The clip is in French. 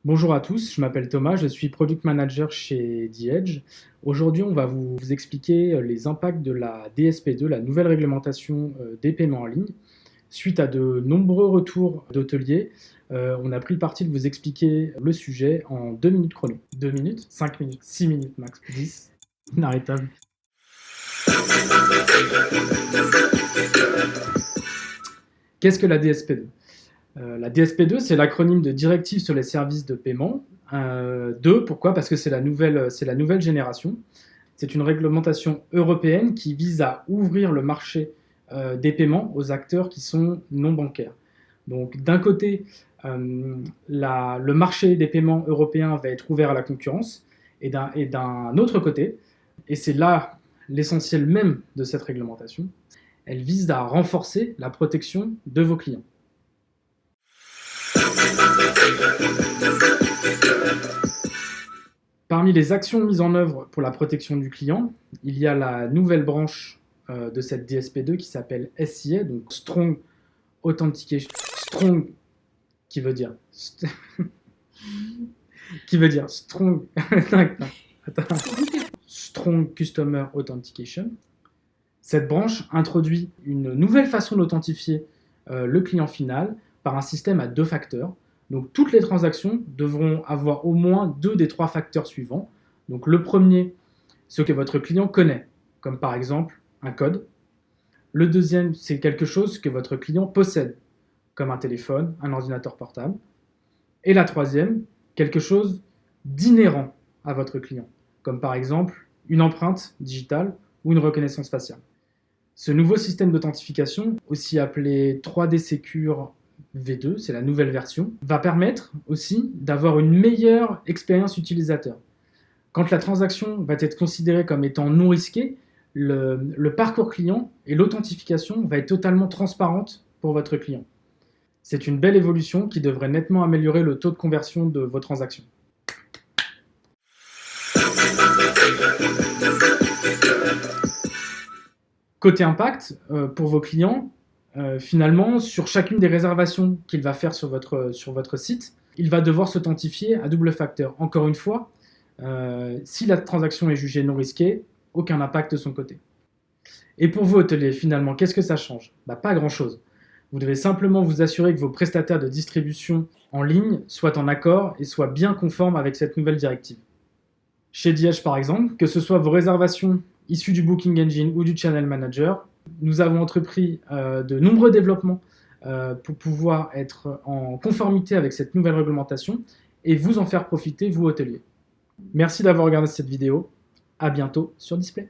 Bonjour à tous, je m'appelle Thomas, je suis Product Manager chez The Edge. Aujourd'hui, on va vous expliquer les impacts de la DSP2, la nouvelle réglementation des paiements en ligne. Suite à de nombreux retours d'hôteliers, on a pris le parti de vous expliquer le sujet en 2 minutes chrono. 2 minutes, 5 minutes, 6 minutes max, 10, inarrêtable. Qu'est-ce que la DSP2 ? La DSP2, c'est l'acronyme de Directive sur les services de paiement. 2, pourquoi ? Parce que c'est la nouvelle génération. C'est une réglementation européenne qui vise à ouvrir le marché des paiements aux acteurs qui sont non bancaires. Donc d'un côté, le marché des paiements européens va être ouvert à la concurrence, et d'un autre côté, et c'est là l'essentiel même de cette réglementation, elle vise à renforcer la protection de vos clients. Parmi les actions mises en œuvre pour la protection du client, il y a la nouvelle branche de cette DSP2 qui s'appelle SIA, donc Strong Authentication. Strong, qui veut dire Strong. Attends. Strong Customer Authentication. Cette branche introduit une nouvelle façon d'authentifier le client final par un système à 2 facteurs. Donc toutes les transactions devront avoir au moins 2 des 3 facteurs suivants. Donc le premier, ce que votre client connaît, comme par exemple un code. Le deuxième, c'est quelque chose que votre client possède, comme un téléphone, un ordinateur portable. Et la troisième, quelque chose d'inhérent à votre client, comme par exemple une empreinte digitale ou une reconnaissance faciale. Ce nouveau système d'authentification, aussi appelé 3D Secure V2, c'est la nouvelle version, va permettre aussi d'avoir une meilleure expérience utilisateur. Quand la transaction va être considérée comme étant non risquée, le parcours client et l'authentification va être totalement transparente pour votre client. C'est une belle évolution qui devrait nettement améliorer le taux de conversion de vos transactions. Côté impact, pour vos clients, finalement, sur chacune des réservations qu'il va faire sur votre site, il va devoir s'authentifier à double facteur. Encore une fois, si la transaction est jugée non risquée, aucun impact de son côté. Et pour vous, hôteliers, finalement, qu'est-ce que ça change ? Pas grand-chose. Vous devez simplement vous assurer que vos prestataires de distribution en ligne soient en accord et soient bien conformes avec cette nouvelle directive. Chez The Edge, par exemple, que ce soit vos réservations issues du Booking Engine ou du Channel Manager, nous avons entrepris de nombreux développements pour pouvoir être en conformité avec cette nouvelle réglementation et vous en faire profiter, vous hôteliers. Merci d'avoir regardé cette vidéo. À bientôt sur Display.